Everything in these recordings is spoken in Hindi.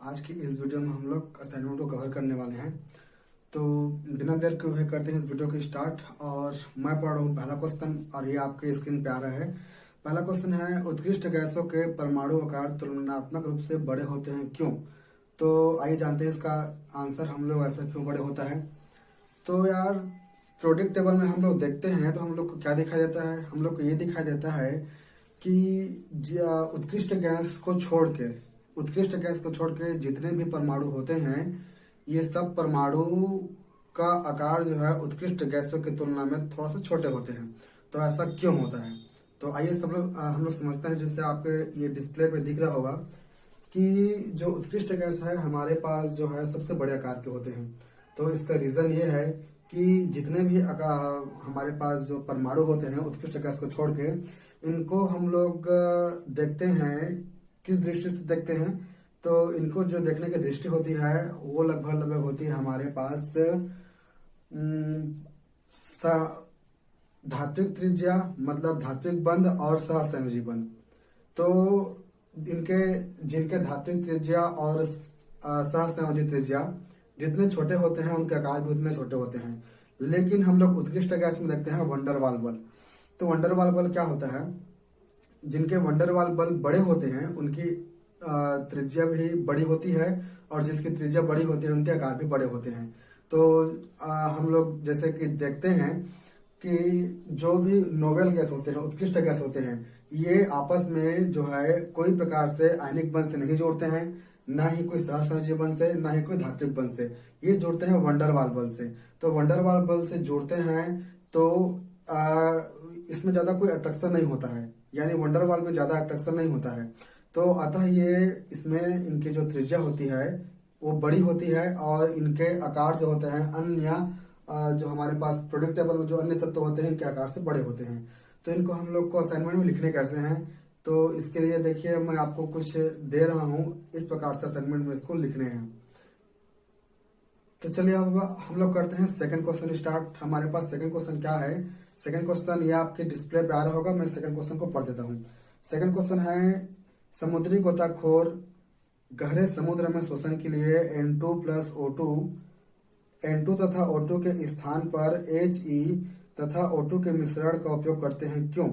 आज की इस वीडियो में हम लोग असाइनमेंट को कवर करने वाले हैं। तो बिना देर के हुए करते हैं इस वीडियो को स्टार्ट। और मैं पढ़ रहा हूँ पहला क्वेश्चन और ये आपके स्क्रीन पे आ रहा है। पहला क्वेश्चन है, उत्कृष्ट गैसों के परमाणु आकार तुलनात्मक रूप से बड़े होते हैं, क्यों? तो आइए जानते हैं इसका आंसर, हम लोग ऐसा क्यों बड़े होता है। तो यार, प्रोडक्ट टेबल में हम लोग देखते हैं तो हम लोग को क्या दिखाई देता है? हम लोग को ये दिखाई देता है कि उत्कृष्ट गैस को छोड़ के जितने भी परमाणु होते हैं, ये सब परमाणु का आकार जो है उत्कृष्ट गैसों की तुलना में थोड़ा सा छोटे होते हैं। तो ऐसा क्यों होता है? तो आइए हम लोग समझते हैं। जिससे आपके ये डिस्प्ले पे दिख रहा होगा कि जो उत्कृष्ट गैस है हमारे पास जो है सबसे बड़े आकार के होते हैं। तो इसका रीज़न ये है कि जितने भी हमारे पास जो परमाणु होते हैं उत्कृष्ट गैस को छोड़ के, इनको हम लोग देखते हैं किस दृष्टि से देखते हैं। तो इनको जो देखने की दृष्टि होती है वो लगभग होती है हमारे पास धात्विक त्रिज्या, मतलब धात्विक बंध और सहसंयोजी बंध। तो जिनके धात्विक त्रिज्या और सहसंयोजी त्रिज्या जितने छोटे होते हैं उनके आकार भी उतने छोटे होते हैं। लेकिन हम लोग उत्कृष्ट गैस में देखते हैं वंडरवाल बल। तो वंडरवाल बल क्या होता है? जिनके वंडरवाल बल बड़े होते हैं उनकी त्रिज्या भी बड़ी होती है, और जिसकी त्रिज्या बड़ी होती है उनके आकार भी बड़े होते हैं। तो हम लोग जैसे कि देखते हैं कि जो भी नोबेल गैस होते हैं, उत्कृष्ट गैस होते हैं, ये आपस में जो है कोई प्रकार से आयनिक बंध से नहीं जोड़ते हैं, ना ही कोई सहसंयोजी बंध से, ना ही कोई धात्विक बंध से। ये जुड़ते हैं वंडरवाल बल से। तो वंडरवाल बल से जुड़ते हैं तो इसमें ज्यादा कोई अट्रैक्शन नहीं होता है, यानी वंडरवाल में ज्यादा अट्रैक्शन नहीं होता है। तो अतः ये इसमें इनकी जो त्रिज्या होती है वो बड़ी होती है, और इनके आकार जो होते हैं अन्य जो हमारे पास प्रोडक्ट टेबल में जो अन्य तत्व होते हैं इनके आकार से बड़े होते हैं। तो इनको हम लोग को असाइनमेंट में लिखने कैसे हैं? तो इसके लिए देखिए, मैं आपको कुछ दे रहा हूं, इस प्रकार से असाइनमेंट में इसको लिखने हैं। तो चलिए अब हम लोग करते हैं सेकंड क्वेश्चन स्टार्ट। हमारे पास सेकंड क्वेश्चन क्या है? सेकंड क्वेश्चन ये आपके डिस्प्ले पे आ रहा होगा। मैं सेकंड क्वेश्चन को पढ़ देता हूँ। सेकंड क्वेश्चन है, समुद्री गोताखोर गहरे समुद्र में शोषण के लिए N2 प्लस N2 तथा O2 के स्थान पर He तथा O2 के मिश्रण का उपयोग करते हैं, क्यों?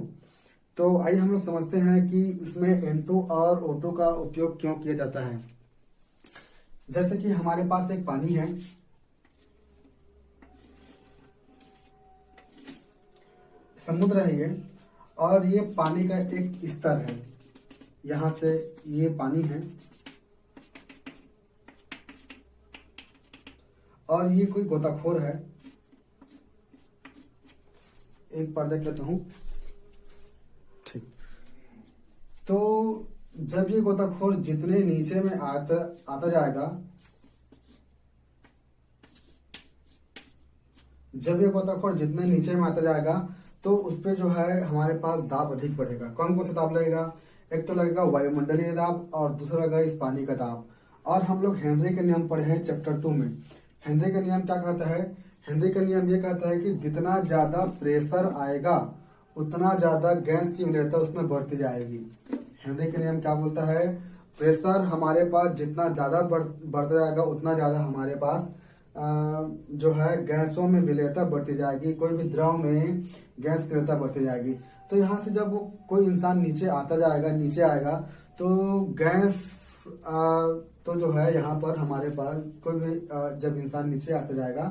तो आइए हम लोग समझते हैं कि इसमें N2 और O2 का उपयोग क्यों किया जाता है। जैसे कि हमारे पास एक पानी है, समुद्र है ये, और ये पानी का एक स्तर है। यहां से ये पानी है और ये कोई गोताखोर है। एक बार देख लेता हूं। ठीक। तो जब ये गोताखोर जितने नीचे में आता जाएगा, जब ये गोताखोर जितने नीचे में आता जाएगा तो उस पे जो है हमारे पास दाब अधिक बढ़ेगा। कौन कौन सा दाब लगेगा? एक तो लगेगा वायुमंडलीय दाब, और दूसरा लगेगा इस पानी का दाब। और हम लोग हेनरी के नियम पढ़े हैं चैप्टर 2 में। हेनरी का नियम क्या कहता है? हेनरी का नियम ये कहता है कि जितना ज्यादा प्रेशर आएगा उतना ज्यादा गैस की वरीयता उसमें बढ़ती जाएगी। हेनरी का नियम क्या बोलता है? प्रेशर हमारे पास जितना ज्यादा बढ़ता जाएगा उतना ज्यादा हमारे पास जो है गैसों में विलेयता बढ़ती जाएगी। कोई भी द्रव में गैस की विलेयता बढ़ती जाएगी। तो यहाँ से जब वो कोई इंसान नीचे आएगा तो गैस तो जो है यहाँ पर हमारे पास कोई भी जब इंसान नीचे आता जाएगा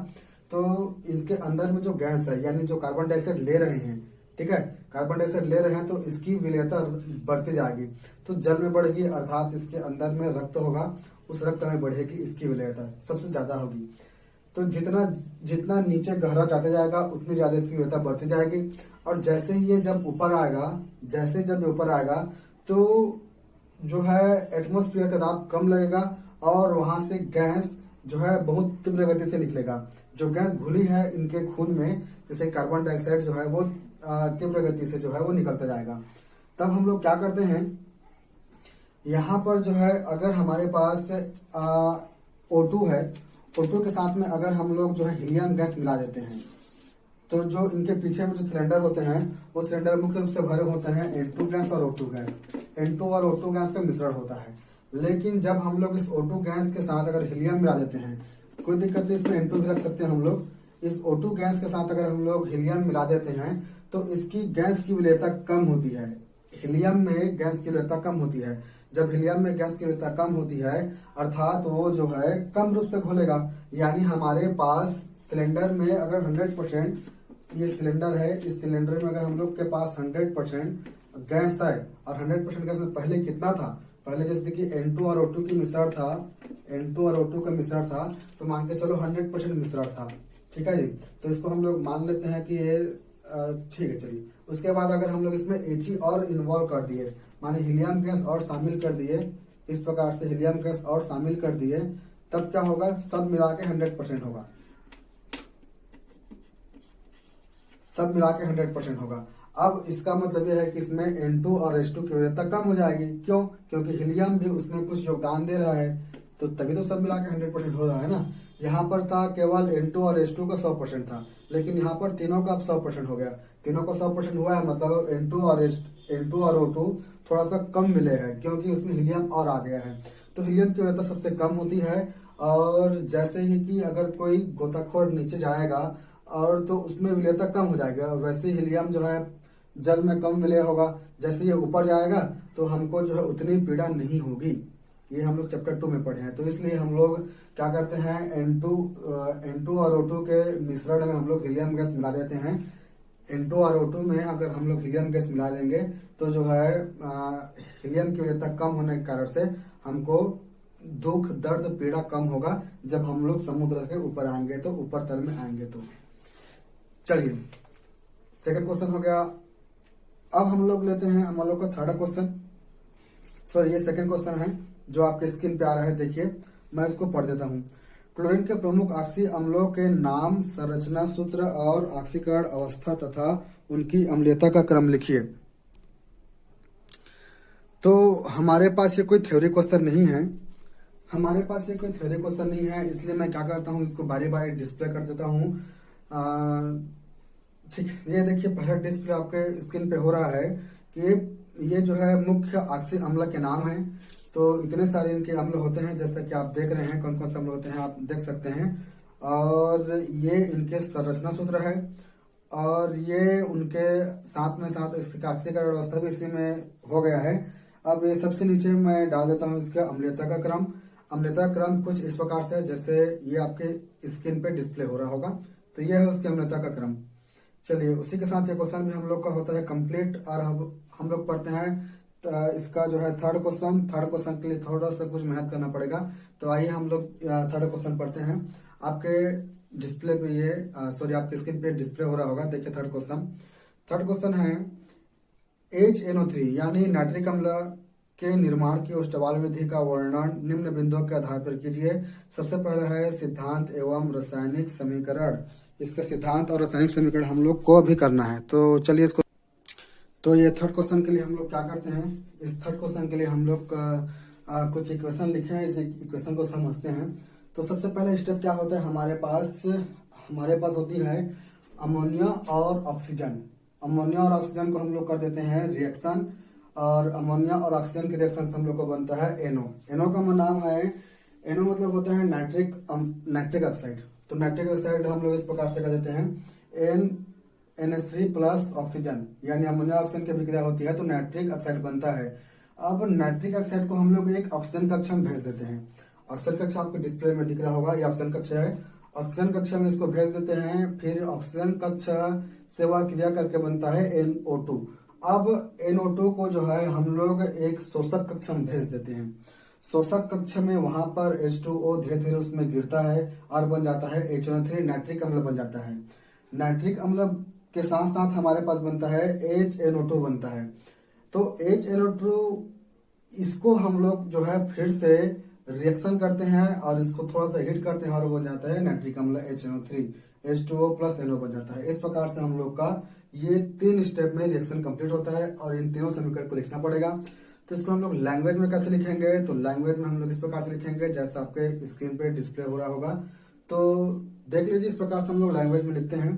तो इसके अंदर में जो गैस है, यानी जो कार्बन डाइऑक्साइड ले रहे हैं, ठीक है, कार्बन डाइऑक्साइड ले रहे हैं, तो इसकी विलेयता बढ़ती जाएगी। तो जल में बढ़ेगी, अर्थात इसके अंदर में रक्त होगा, उस रक्त में बढ़ेगी इसकी विलेयता सबसे ज्यादा होगी। तो जितना नीचे गहरा जाता जाएगा उतनी ज्यादा इसकी विलेयता बढ़ती जाएगी। और जैसे ही ये जब ऊपर आएगा तो जो है एटमॉस्फेयर का दाब कम लगेगा, और वहां से गैस जो है बहुत तीव्र गति से निकलेगा। जो गैस घुली है इनके खून में, जैसे कार्बन डाइऑक्साइड जो है वो तीव्र गति से जो है वो निकलता जाएगा। तब हम लोग क्या करते हैं, यहाँ पर जो है अगर हमारे पास O2 है, O2 के साथ में अगर हम लोग जो है हीलियम गैस मिला देते हैं, तो जो इनके पीछे में जो सिलेंडर होते हैं वो सिलेंडर मुख्य रूप से भरे होते हैं N2 गैस और O2 गैस। N2 और O2 गैस का मिश्रण होता है। लेकिन जब हम लोग इस O2 गैस के साथ अगर हीलियम मिला देते हैं, कोई दिक्कत नहीं, इसमें N2 भी रख सकते हैं हम लोग। इस O2 गैस के साथ अगर हम लोग हीलियम मिला देते हैं तो इसकी गैस की विलेयता कम होती है। हीलियम में गैस की विलेयता कम होती है। जब हीलियम में गैस की विलेयता कम होती है अर्थात वो जो है कम रूप से घुलेगा, यानी हमारे पास सिलेंडर में अगर 100% ये सिलेंडर है, इस सिलेंडर में अगर हम लोग के पास 100% गैस है और 100% गैस में पहले कितना था, पहले जैसे देखिए N2 और O2 की मिश्रण था, N2 और O2 का मिश्रण था, तो मान के चलो 100% मिश्रण था, ठीक है जी। तो इसको हम लोग मान लेते हैं कि ये ठीक है, चलिए। उसके बाद अगर हम लोग इसमें He और इन्वॉल्व कर दिए, माने हीलियम गैस और शामिल कर दिए, इस प्रकार से हीलियम गैस और शामिल कर दिए, तब क्या होगा, सब मिला के 100% होगा, सब मिला के 100% होगा। अब इसका मतलब यह है कि इसमें N2 और H2 की वरीयता कम हो जाएगी। क्यों? क्योंकि हीलियम भी उसमें कुछ योगदान दे रहा है, तो तभी तो सब मिला के 100% हो रहा है ना। यहाँ पर था केवल N2 और H2 का 100% था, लेकिन यहाँ पर तीनों का अब 100% हो गया। तीनों का 100% हुआ है, मतलब N2 और O2 थोड़ा सा कम मिले हैं, क्योंकि उसमें हीलियम और आ गया है। तो हीलियम की वरीयता सबसे कम होती है, और जैसे ही कि अगर कोई गोताखोर नीचे जाएगा और तो उसमें विलेयता कम हो जाएगा, वैसे हीलियम जो है जल में कम विलय होगा। जैसे ये ऊपर जाएगा तो हमको जो है उतनी पीड़ा नहीं होगी। ये हम लोग चैप्टर 2 में पढ़े हैं। तो इसलिए हम लोग क्या करते हैं, N2 और O2 के मिश्रण में हम लोग हीलियम गैस मिला देते हैं। N2 और O2 में अगर हम लोग हीलियम गैस मिला देंगे तो जो है हीलियम की वरीयता कम होने के कारण से हमको दुख दर्द पीड़ा कम होगा जब हम लोग समुद्र के ऊपर आएंगे, तो ऊपर तल में आएंगे। तो चलिए, सेकंड क्वेश्चन हो गया। अब हम लोग लेते हैं हम लोग का थर्ड क्वेश्चन, सॉरी ये सेकंड क्वेश्चन है जो आपके स्क्रीन पे आ रहा है। देखिए मैं इसको पढ़ देता हूँ। क्लोरीन के प्रमुख ऑक्सी अम्लों के नाम, संरचना सूत्र और ऑक्सीकरण अवस्था तथा उनकी अम्लीयता का क्रम लिखिए। तो हमारे पास ये कोई थ्योरी क्वेश्चन नहीं है, हमारे पास ये कोई थ्योरी क्वेश्चन नहीं है, इसलिए मैं क्या करता हूँ, इसको बारी बारी डिस्प्ले कर देता हूँ। ठीक, ये देखिए पहला डिस्प्ले आपके स्क्रीन पे हो रहा है कि ये जो है मुख्य ऑक्सी अम्ल के नाम है। तो इतने सारे इनके अम्ल होते हैं, जैसा कि आप देख रहे हैं कौन कौन से अम्ल होते हैं, आप देख सकते हैं। और ये इनके संरचना सूत्र है, और ये उनके साथ में साथ इसका ऑक्सीकरण अवस्था भी इसी में हो गया है। अब ये सबसे नीचे मैं डाल देता हूँ इसका अम्लीयता का क्रम। अम्लीयता का क्रम कुछ इस प्रकार से है, जैसे ये आपके स्क्रीन पे डिस्प्ले हो रहा होगा। तो यह है उसके अम्लीयता का क्रम। चलिए, उसी के साथ ये क्वेश्चन भी हम लोग का होता है कंप्लीट। और हम लोग पढ़ते हैं तो इसका जो है थर्ड क्वेश्चन के लिए थोड़ा सा कुछ मेहनत करना पड़ेगा। तो आइए हम लोग थर्ड क्वेश्चन पढ़ते हैं। आपके डिस्प्ले पे ये सॉरी आपके स्क्रीन पे डिस्प्ले हो रहा होगा। देखिए थर्ड क्वेश्चन है HNO3 यानी नाइट्रिक अम्ल के निर्माण की उष्टवाल विधि का वर्णन निम्न बिंदुओं के आधार पर कीजिए। सबसे पहला है सिद्धांत एवं रासायनिक समीकरण। इसका सिद्धांत और रासायनिक समीकरण हम लोग को भी करना है। तो चलिए इसको, तो ये थर्ड क्वेश्चन के लिए हम लोग क्या करते हैं, इस थर्ड क्वेश्चन के लिए हम लोग कुछ इक्वेशन लिखे हैं, इस इक्वेशन को समझते हैं। तो सबसे पहले स्टेप क्या होता है, हमारे पास होती है अमोनिया और ऑक्सीजन। अमोनिया और ऑक्सीजन को हम लोग कर देते हैं रिएक्शन, और अमोनिया और ऑक्सीजन के रिएक्शन से हम लोग को बनता है NO। NO का नाम है, NO मतलब होता है नाइट्रिक ऑक्साइड। तो नाइट्रिक ऑक्साइड हम लोग इस प्रकार से कर देते हैं NH3 प्लस ऑक्सीजन, यानी अमोनिया ऑक्सीजन की अभिक्रिया होती है तो नाइट्रिक ऑक्साइड बनता है। अब नाइट्रिक ऑक्साइड को हम लोग एक ऑक्सीजन कक्षा में भेज देते हैं। ऑक्सीजन कक्षा आपके डिस्प्ले में दिख रहा होगा, ये ऑक्सीजन कक्षा है। ऑक्सीजन कक्षा में इसको भेज देते हैं, फिर ऑक्सीजन कक्षा से वह क्रिया करके बनता है NO2। अब NO2 को जो है हम लोग एक शोषक कक्षा में भेज देते हैं। शोषक कक्षा में वहां पर H2O धीरे धीरे उसमें गिरता है और बन जाता है HNO3, नाइट्रिक अम्ल बन जाता है। नाइट्रिक अम्ल के साथ साथ हमारे पास बनता है HNO2 बनता है। तो HNO2 इसको हम लोग जो है फिर से रिएक्शन करते हैं और इसको थोड़ा सा हीट करते हैं और बन जाता है नाइट्रिक अम्ल HNO3, H2O प्लस NO बन जाता है। इस प्रकार से हम लोग का ये 3 स्टेप में रिएक्शन कंप्लीट होता है और इन तीनों समीकरण को लिखना पड़ेगा। तो इसको हम लोग लैंग्वेज में कैसे लिखेंगे, तो लैंग्वेज में हम लोग इस प्रकार से लिखेंगे जैसा आपके स्क्रीन पे डिस्प्ले हो रहा होगा। तो देख लीजिए, इस प्रकार से हम लोग लैंग्वेज में लिखते हैं।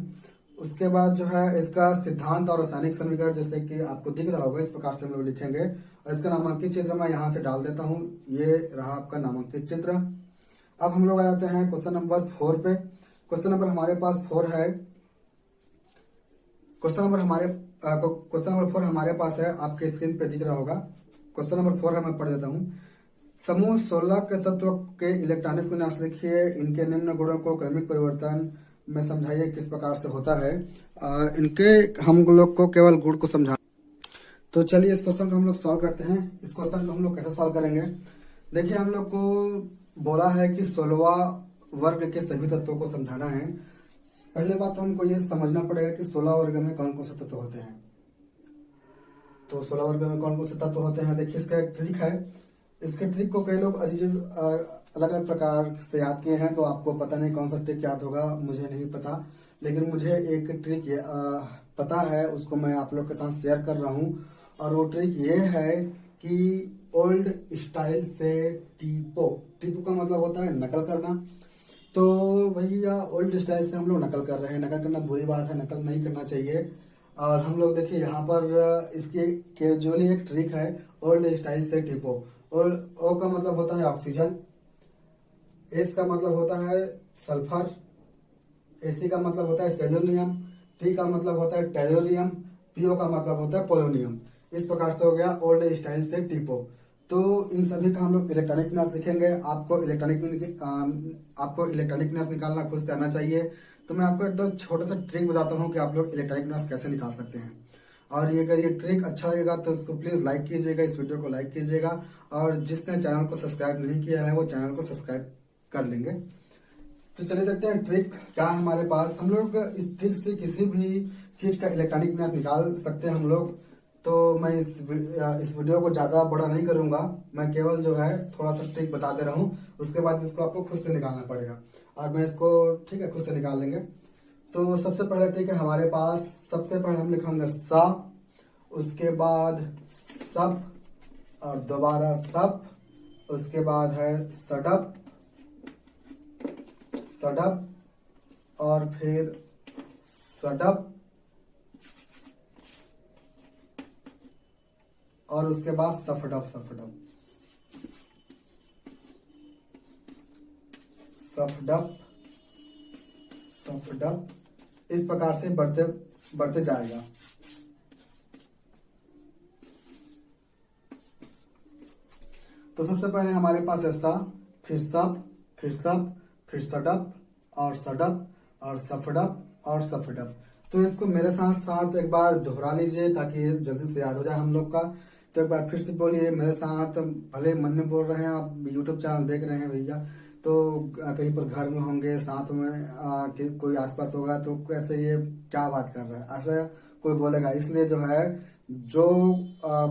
उसके बाद जो है इसका सिद्धांत और रासायनिक समीकरण जैसे कि आपको दिख रहा होगा, इस प्रकार से हम लोग लिखेंगे। और इसका नामांकित चित्र मैं यहाँ से डाल देता हूँ, ये रहा आपका नामांकित चित्र। अब हम लोग आ जाते हैं क्वेश्चन नंबर 4 पे। क्वेश्चन नंबर हमारे पास 4 है। क्वेश्चन नंबर 4 हमारे पास है, आपके स्क्रीन पे दिख रहा होगा। क्वेश्चन नंबर 4 है, मैं पढ़ देता हूँ। समूह 16 के तत्व के इलेक्ट्रॉनिक विन्यास लिखिए, इनके निम्न गुणों को क्रमिक परिवर्तन में समझाइए किस प्रकार से होता है। इनके हम लोग को केवल गुण को समझा। तो चलिए इस क्वेश्चन को हम लोग सॉल्व करते हैं। इस क्वेश्चन को हम लोग कैसे सॉल्व करेंगे, देखिए हम लोग को बोला है कि 16वां वर्ग के सभी तत्वों को समझाना है। पहले बात तो हमको ये समझना पड़ेगा कि 16 वर्ग में कौन कौन से तत्व होते हैं। तो 16 वर्ग में कौन कौन से तत्व होते हैं, देखिए इसका एक ट्रिक है। इसके ट्रिक को कई लोग अजीब अलग अलग प्रकार से याद किए हैं, तो आपको पता नहीं कौन सा ट्रिक याद होगा, मुझे नहीं पता। लेकिन मुझे एक ट्रिक पता है, उसको मैं आप लोग के साथ शेयर कर रहा हूँ। और वो ट्रिक ये है कि ओल्ड स्टाइल से टीपो। टीपो का मतलब होता है नकल करना। तो भैया ओल्ड स्टाइल से हम लोग नकल कर रहे हैं। नकल करना बुरी बात है, नकल नहीं करना चाहिए। और हम लोग देखिए यहाँ पर इसके कैजुअली एक ट्रिक है, ओल्ड स्टाइल से टिपो। और ओ का मतलब होता है ऑक्सीजन, एस का मतलब होता है सल्फर, एसी का मतलब होता है सेलोनियम, टी का मतलब होता है टेलोरियम, पीओ का मतलब होता है पोलोनियम। इस प्रकार से हो गया ओल्ड स्टाइल से टिपो। तो इन सभी का हम लोग इलेक्ट्रॉनिक विन्यास लिखेंगे। आपको इलेक्ट्रॉनिक विन्यास निकालना खुद से आना चाहिए। तो मैं आपको एकदम छोटा सा ट्रिक बताता हूँ कि आप लोग इलेक्ट्रॉनिक विन्यास कैसे निकाल सकते हैं। और ये अगर ये ट्रिक अच्छा लगेगा तो इसको प्लीज लाइक कीजिएगा, इस वीडियो को लाइक कीजिएगा। और जिसने चैनल को सब्सक्राइब नहीं किया है वो चैनल को सब्सक्राइब कर लेंगे। तो चलिए देखते हैं ट्रिक क्या है हमारे पास। हम लोग इस ट्रिक से किसी भी चीज का इलेक्ट्रॉनिक विन्यास निकाल सकते हैं हम लोग। तो मैं इस वीडियो को ज्यादा बड़ा नहीं करूंगा, मैं केवल जो है थोड़ा सा ट्रिक बता दे रहा हूँ। उसके बाद इसको आपको खुद से निकालना पड़ेगा और मैं इसको ठीक है खुद से निकाल लेंगे। तो सबसे पहला ट्रिक है हमारे पास। सबसे पहले हम लिखेंगे सा, उसके बाद सप और दोबारा सप, उसके बाद है सडप, सडप और फिर सडप और उसके बाद सफडप, सफडप, सफडप, सफडप। इस प्रकार से बढ़ते बढ़ते जाएगा। तो सबसे पहले हमारे पास है सा, फिर सप, फिर सप, फिर सडप और सडप और सफडप और सफडप। तो इसको मेरे साथ साथ एक बार दोहरा लीजिए ताकि जल्दी से याद हो जाए हम लोग का। तो एक बार फिर से बोलिए मेरे साथ, भले मन में बोल रहे हैं, आप यूट्यूब चैनल देख रहे हैं भैया, तो कहीं पर घर में होंगे, साथ में कोई आसपास होगा तो कैसे ये क्या बात कर रहा है ऐसा कोई बोलेगा। इसलिए जो है जो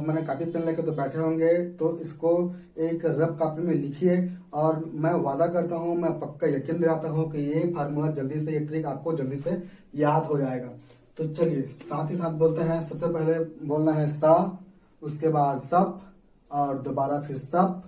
मैंने कॉपी पेन लेके तो बैठे होंगे, तो इसको एक रफ कॉपी में लिखिए। और मैं वादा करता हूँ, मैं पक्का यकीन दिलाता हूँ कि ये फार्मूला जल्दी से, ये ट्रिक आपको जल्दी से याद हो जाएगा। तो चलिए साथ ही साथ बोलते हैं। सबसे पहले बोलना है सा, उसके बाद सप और दोबारा फिर सप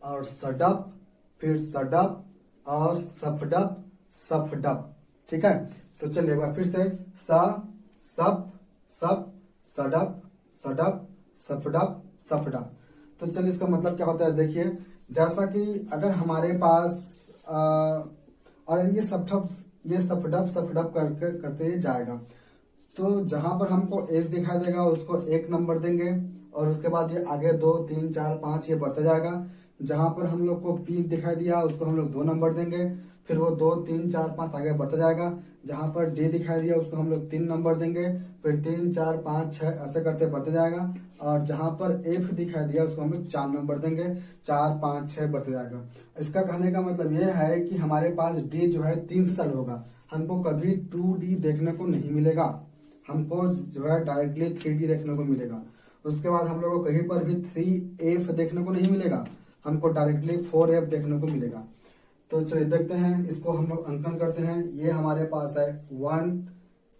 और सडप, फिर सडप और सफडप, सफडप। ठीक है, तो चलिए एक बार फिर से सा, सप, सप, सडप, सडप, सफडप, सफडप। तो चलिए इसका मतलब क्या होता है, देखिए जैसा कि अगर हमारे पास और ये सफडप, ये सफडप सफडप करके करते जाएगा। तो जहां पर हमको एस दिखाई देगा उसको 1 नंबर देंगे और उसके बाद ये आगे 2 3 4 5 ये बढ़ता जाएगा। जहां पर हम लोग को पी दिखाई दिया उसको हम लोग 2 नंबर देंगे, फिर वो 2 3 4 5 आगे बढ़ता जाएगा। जहां पर डी दिखाई दिया उसको हम लोग 3 नंबर देंगे, फिर 3 4 5 6 ऐसे करते बढ़ते जाएगा। और जहां पर एफ दिखाई दिया उसको हम लोग 4 नंबर देंगे, 4 5 6 बढ़ते जाएगा। इसका कहने का मतलब ये है कि हमारे पास डी जो है 3 से चालू होगा, हमको कभी 2D देखने को नहीं मिलेगा, हमको जो है डायरेक्टली 3D देखने को मिलेगा। उसके बाद हम लोग को कहीं पर भी 3F देखने को नहीं मिलेगा, हमको डायरेक्टली 4F देखने को मिलेगा। तो चलिए देखते हैं, इसको हम लोग अंकन करते हैं। ये हमारे पास है 1,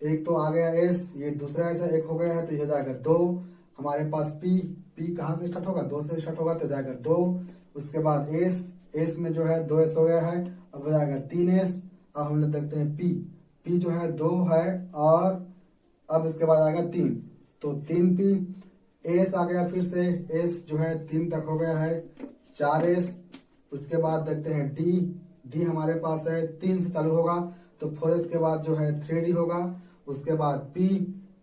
एक तो आ गया एस, ये दूसरा ऐसा एक हो गया है तो ये हो जाएगा 2। हमारे पास पी, पी कहाँ से स्टार्ट होगा, 2 से स्टार्ट होगा तो जाएगा 2। उसके बाद एस, एस में जो है 2S हो गया है, अब हो जाएगा 3S। अब हम लोग देखते हैं पी, P जो है 2 है, और अब इसके बाद आएगा 3, तो 3P। S आ गया, फिर से S जो है 3 तक हो गया है, 4S। उसके बाद देखते हैं D हमारे पास है 3 से चालू होगा, तो 4S के बाद जो है 3D होगा। उसके बाद P,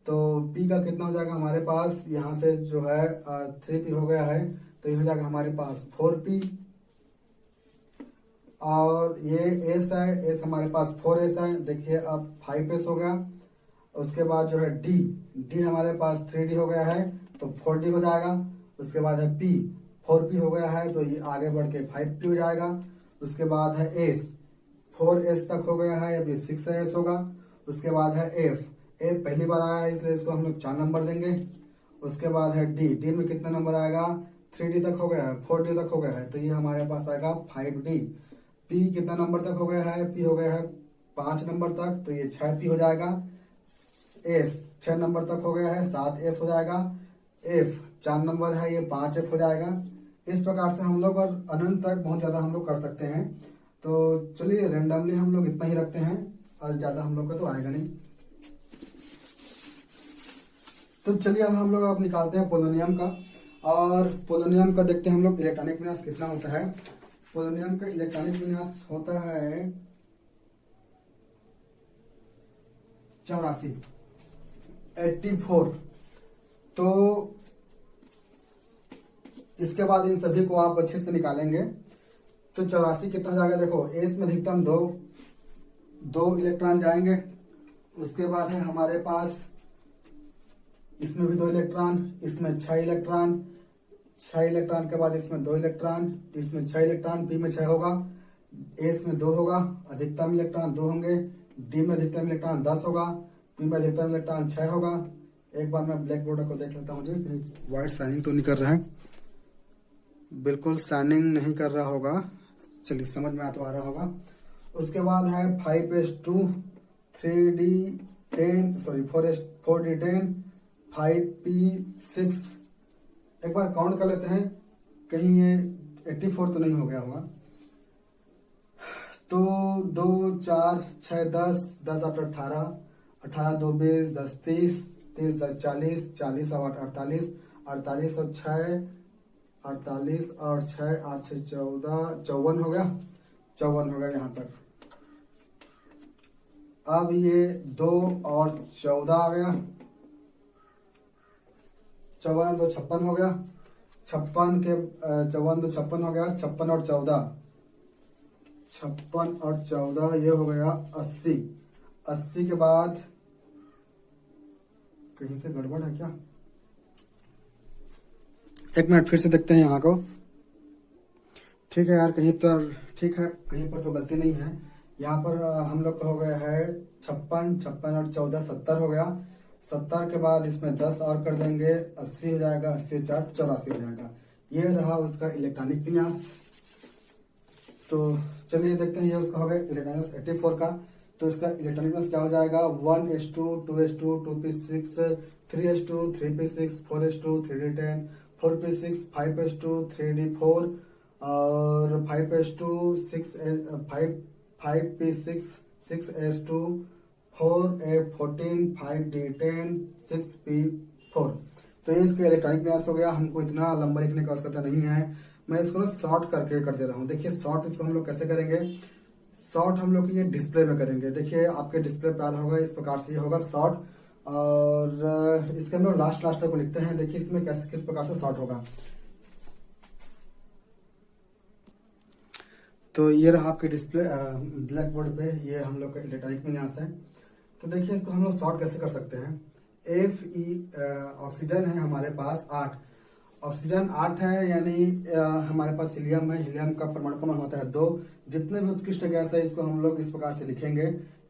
तो P का कितना हो जाएगा हमारे पास, यहाँ से जो है 3P हो गया है, तो ये हो जाएगा हमारे पास 4P। और ये S है, S हमारे पास 4S है, देखिए अब 5S हो गया। उसके बाद जो है D हमारे पास 3D हो गया है, तो 4D हो जाएगा। उसके बाद है P, 4P हो गया है, तो ये आगे बढ़ के 5P हो जाएगा। उसके बाद है S, 4S तक हो गया है, अभी 6S होगा। उसके बाद है F पहली बार आया है, इसलिए इसको हम लोग 4 नंबर देंगे। उसके बाद है D में कितना नंबर आएगा, 3D तक हो गया है, 4D तक हो गया है, तो ये हमारे पास आएगा 5D। P कितना नंबर तक हो गया है, P हो गया है 5 नंबर तक, तो ये 6P हो जाएगा। S 6 नंबर तक हो गया है, 7S हो जाएगा। F 4 नंबर है, ये 5F हो जाएगा। इस प्रकार से हम लोग और अनंत तक बहुत ज्यादा हम लोग कर सकते हैं। तो चलिए रेंडमली हम लोग इतना ही रखते हैं, और ज्यादा हम लोग का तो आएगा नहीं। तो चलिए अब हम लोग अब निकालते हैं पोलोनियम का, और पोलोनियम का देखते हैं हम लोग इलेक्ट्रॉनिक विन्यास कितना होता है। पोलोनियम का इलेक्ट्रॉनिक विन्यास होता है 84। तो इसके बाद इन सभी को आप अच्छे से निकालेंगे, तो 84 कितना हो जाएगा, देखो एस में अधिकतम दो इलेक्ट्रॉन जाएंगे। उसके बाद है हमारे पास इसमें भी 2 इलेक्ट्रॉन, इसमें 6 इलेक्ट्रॉन, 6 इलेक्ट्रॉन के बाद इसमें 2 इलेक्ट्रॉन, इसमें 6 इलेक्ट्रॉन, पी में 6 होगा, एस में 2 होगा, अधिकतम इलेक्ट्रॉन 2 होंगे, डी में अधिकतम इलेक्ट्रॉन 10 होगा, पी में अधिकतम इलेक्ट्रॉन 6 होगा। एक बार मैं ब्लैक बोर्ड को देख लेता हूँ, मुझे कहीं व्हाइट शाइनिंग तो नहीं कर रहा है, बिल्कुल शाइनिंग नहीं कर रहा होगा, चलिए समझ में आ रहा होगा। उसके बाद है 5s2 3d10 sorry 4d10 5p6। एक बार काउंट कर लेते हैं, कहीं ये 84 तो नहीं हो गया होगा। तो 2 4 6 10 10 8 18 18 2 20 10 30 30 10 40 40 8 48 48 और 6 48 और 6 8 से 14 54 हो गया, 54 हो गया यहाँ तक। अब ये 2 और 14 आ गया, 54 और 2 56 हो गया, 56 के 54 2 56 हो गया, 56 और 14 56 और 14 ये हो गया 80। 80 के बाद कहीं से गड़बड़ है क्या, एक मिनट फिर से देखते हैं यहाँ को। ठीक है यार, कहीं पर ठीक है, कहीं पर तो गलती नहीं है। यहाँ पर हम लोग का हो गया है 56 56 और 14 70 हो गया। 70 के बाद इसमें 10 और कर देंगे, 80 हो जाएगा, 80 4 84 हो जाएगा। ये रहा उसका इलेक्ट्रॉनिक विन्यास। तो चलिए देखते हैं, ये उसका हो गया इलेक्ट्रॉनिक 84 का। तो इसका इलेक्ट्रॉनिक विन्यास क्या हो जाएगा, 1s2 2s2 2p6 3s2 3p6 4s2 3d10 4p6 5s2 3d4 और 5s2 5p6 6s2 4a14 5d10 6p4। तो ये इसका इलेक्ट्रॉनिक विन्यास हो गया। हमको इतना लंबा लिखने की आवश्यकता नहीं है, मैं इसको ना शॉर्ट करके कर दे रहा हूँ। देखिए शॉर्ट इसको हम लोग कैसे करेंगे, शॉर्ट हम लोग ये डिस्प्ले में करेंगे। देखिए आपके डिस्प्ले पे आ रहा होगा, इस प्रकार से ये होगा शॉर्ट, और इसके हम लोग लास्ट को लिखते हैं। देखिए इसमें कैसे किस प्रकार से शॉर्ट होगा। तो ये रहा आपके डिस्प्ले ब्लैक बोर्ड पे, ये हम लोग का इलेक्ट्रॉनिक विन्यास है। तो देखिए इसको हम लोग शॉर्ट कैसे कर सकते हैं। ऑक्सीजन है हमारे पास 8, ऑक्सीजन 8 है, यानी हमारे पास हीलियम है, हीलियम का परमाणु क्रमांक होता है 2। जितने भी उत्कृष्ट गैस है इसको हम लोग इस प्रकार से लिखेंगे,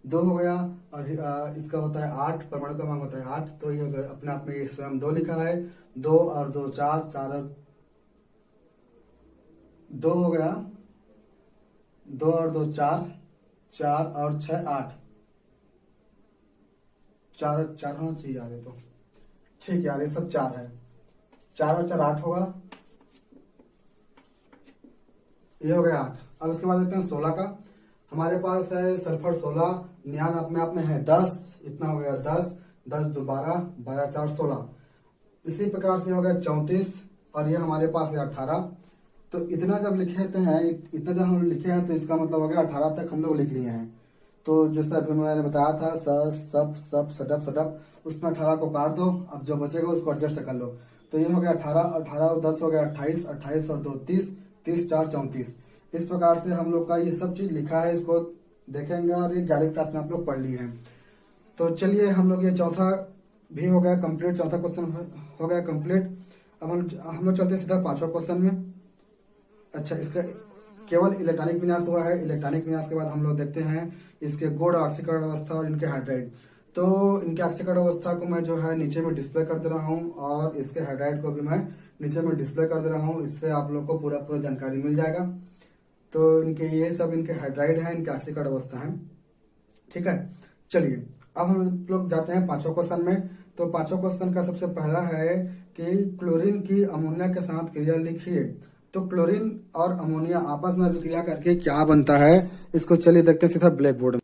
2 हो गया, और इसका होता है 8, परमाणु क्रमांक होता है 8। तो ये अपने आप में ये स्वयं 2 लिखा है, 2 और 2 4 4 2 हो गया, 2 और 2 4 4 और 6 8 4 4 होना चाहिए यार, ये तो ठीक यार, ये सब 4 है, 4 और 4 8 होगा, ये हो गया 8। अब इसके बाद देखते हैं 16 का। हमारे पास है सल्फर 16, नियान अपने आप में है 10, इतना हो गया 10, 10 दो 12, 12 4 16। इसी प्रकार से हो गया 34 और ये हमारे पास है 18। तो इतना जब लिखे हैं, इतना जब हम लिखे हैं तो इसका मतलब हो गया 18 तक हम लोग लिख लिए हैं। तो जैसा अभी मैंने बताया था स सब सब सडप सडप, उसमें 18 को काट दो, अब जो बचेगा उसको एडजस्ट कर लो। तो ये हो गया 18, 18 और 10 हो गया 28, 28 और 2 30, 30 4 34। इस प्रकार से हम लोग का ये सब चीज लिखा है, इसको देखेंगे और ये 11वीं क्लास में आप लोग पढ़ लिए हैं। तो चलिए हम लोग ये चौथा भी हो गया कंप्लीट, चौथा क्वेश्चन हो गया कंप्लीट। अब हम लोग चलते हैं सीधा पांचवा क्वेश्चन में। अच्छा, इसका केवल इलेक्ट्रॉनिक विन्यास हुआ है। इलेक्ट्रॉनिक विन्यास के बाद हम लोग देखते हैं इसके गौड़ ऑक्सीकरण अवस्था और इनके हाइड्राइड। तो इनके ऑक्सीकरण अवस्था को मैं जो है नीचे में डिस्प्ले कर दे रहा हूँ और इसके हाइड्राइड को भी मैं नीचे में डिस्प्ले कर दे रहा हूँ, इससे आप लोग को पूरा जानकारी मिल जाएगा। तो इनके ये सब इनके हाइड्राइड है, इनके ऑक्सीकरण अवस्था है। ठीक है, चलिए अब हम लोग जाते हैं पांचवा क्वेश्चन में। तो पांचवा क्वेश्चन का सबसे पहला है कि क्लोरीन की अमोनिया के साथ क्रिया लिखिए। तो क्लोरीन और अमोनिया आपस में अभिक्रिया करके क्या बनता है, इसको चलिए देखते हैं सीधा ब्लैक बोर्ड में।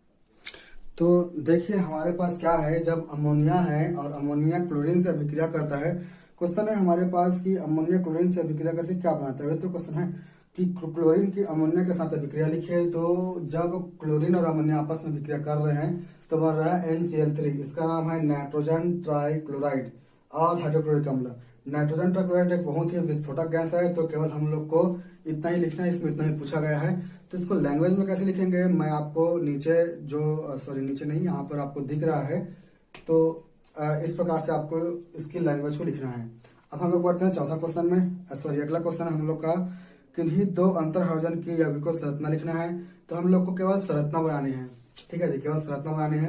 तो देखिए हमारे पास क्या है, जब अमोनिया है और अमोनिया क्लोरीन से अभिक्रिया करता है। क्वेश्चन है हमारे पास कि अमोनिया क्लोरीन से अभिक्रिया करके क्या बनाता है। तो क्वेश्चन है कि क्लोरीन की अमोनिया के साथ अभिक्रिया लिखिए। तो जब क्लोरीन और अमोनिया आपस में अभिक्रिया कर रहे हैं तो बन रहा है NCl3। इसका नाम है नाइट्रोजन ट्राइक्लोराइड और हाइड्रोक्लोरिक अम्ल। नाइट्रोजन ट्राइक्लोराइड एक बहुत ही विस्फोटक गैस है, तो केवल हम लोग को इतना ही लिखना है, इसमें इतना ही पूछा गया है। तो इसको लैंग्वेज में कैसे लिखेंगे, मैं आपको नीचे नीचे नहीं, यहाँ पर आपको दिख रहा है। तो इस प्रकार से आपको इसकी लैंग्वेज को लिखना है। अब हम लोग बढ़ते हैं चौथा क्वेश्चन में। अगला क्वेश्चन हम लोग का किन्हीं दो अंतर हाइड्रोजन की यौगिकों संरचना लिखना है। तो हम लोग को केवल संरचना बनानी है। ठीक है जी, केवल संरचना बनानी है।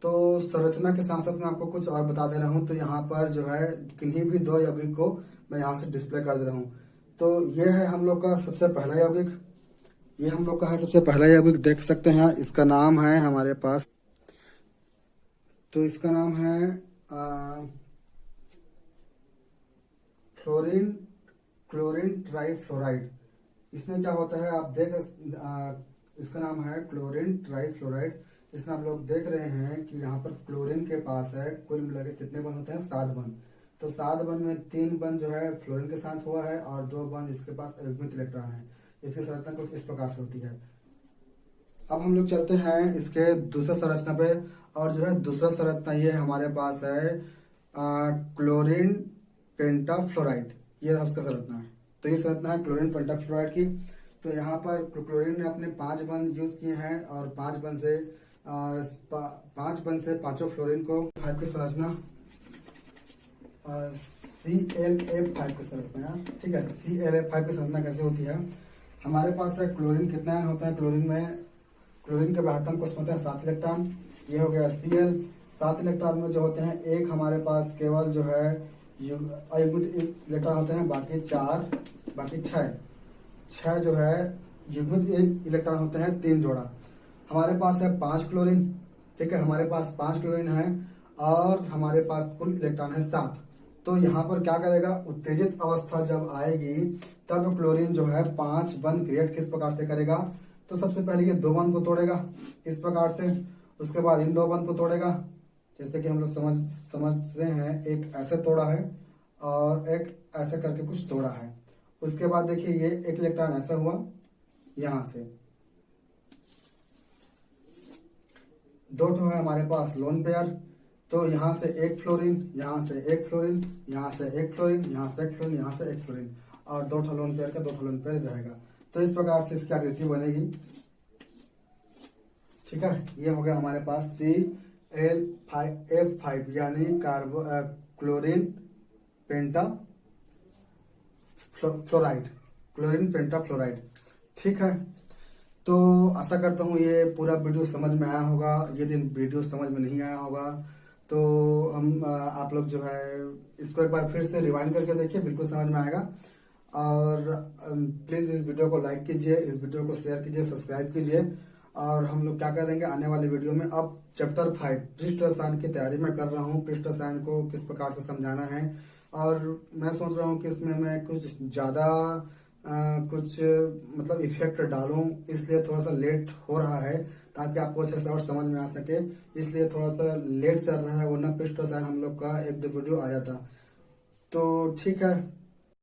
तो संरचना के साथ साथ मैं आपको कुछ और बता दे रहा हूँ। तो यहाँ पर जो है किन्हीं भी दो यौगिक को मैं यहाँ से डिस्प्ले कर दे रहा हूँ। तो ये है हम लोग का सबसे पहला यौगिक, ये हम लोग का है सबसे पहला यौगिक, देख सकते हैं। इसका नाम है हमारे पास, तो इसका नाम है फ्लोरीन क्लोरीन ट्राइफ्लोराइड। इसमें क्या होता है आप इसका नाम है क्लोरीन ट्राइफ्लोराइड। इसमें आप लोग देख रहे हैं कि यहाँ पर क्लोरीन के पास है कुल मिला के कितने बंद होते हैं, 7 बंद। तो 7 बंद में 3 बंद जो है फ्लोरीन के साथ हुआ है और 2 बंद इसके पास युग्मित इलेक्ट्रॉन है। इसकी संरचना कुछ इस प्रकार से होती है। अब हम लोग चलते हैं इसके दूसरे संरचना पे, और जो है दूसरा संरचना ये हमारे पास है क्लोरीन पेंटाफ्लोराइड। ये उसका संरचना है। तो ये संरचना है क्लोरीन पेंटाफ्लोराइड की। तो यहाँ पर क्लोरीन ने अपने 5 बंद यूज किए हैं और 5 बंद से पांचों फ्लोरीन को 5 की संरचना ClF5 की संरचना है। ठीक है, ClF5 की संरचना कैसे होती है, हमारे पास है क्लोरीन कितना आयन होता है, क्लोरीन के महत्तम को होते हैं 7 इलेक्ट्रॉन। ये हो गया Cl। 7 इलेक्ट्रॉन में जो होते हैं एक हमारे पास केवल जो है अयुग्मित इलेक्ट्रॉन होते हैं, बाकी 4 बाकी 6 जो है युग्मित इलेक्ट्रॉन होते हैं 3 जोड़ा। हमारे पास है 5 क्लोरीन। ठीक है, हमारे पास 5 क्लोरीन है और हमारे पास कुल इलेक्ट्रॉन है 7। तो यहाँ पर क्या करेगा, उत्तेजित अवस्था जब आएगी तब क्लोरीन जो है 5 बंद क्रिएट किस प्रकार से करेगा। तो सबसे पहले ये 2 बंद को तोड़ेगा इस प्रकार से, उसके बाद इन 2 बंद को तोड़ेगा, जैसे कि हम लोग समझते हैं, एक ऐसे तोड़ा है और एक ऐसे करके कुछ तोड़ा है। उसके बाद देखिए ये एक इलेक्ट्रॉन ऐसा हुआ यहाँ से, 2 है हमारे पास लोन पेयर। तो यहाँ से एक फ्लोरीन, यहाँ से एक फ्लोरीन, यहाँ से एक फ्लोरीन, यहाँ से एक फ्लोरीन, यहाँ से एक फ्लोरीन, और 2 लोन पेयर का 2 लोन पेयर रहेगा। तो इस प्रकार से इसकी आकृति बनेगी। ठीक है, ये हो गया हमारे पास ClF5 यानी क्लोरीन पेंटाफ्लोराइड, क्लोरीन पेंटाफ्लोराइड। ठीक है, तो आशा करता हूँ ये पूरा वीडियो समझ में आया होगा। यदि वीडियो समझ में नहीं आया होगा तो हम आप लोग जो है इसको एक बार फिर से रिवाइंड करके देखिए, बिल्कुल समझ में आएगा। और प्लीज़ इस वीडियो को लाइक कीजिए, इस वीडियो को शेयर कीजिए, सब्सक्राइब कीजिए। और हम लोग क्या करेंगे आने वाले वीडियो में, अब चैप्टर 5 पृष्ठ रसायन की तैयारी मैं कर रहा हूँ। पृष्ठ रसायन को किस प्रकार से समझाना है, और मैं सोच रहा हूँ कि इसमें मैं कुछ ज़्यादा कुछ मतलब इफेक्ट डालूं, इसलिए थोड़ा सा लेट हो रहा है ताकि आपको अच्छे से और समझ में आ सके, इसलिए थोड़ा सा लेट चल रहा है, वरना पिछले शायद हम लोग का एक दो वीडियो आ जाता। तो ठीक है,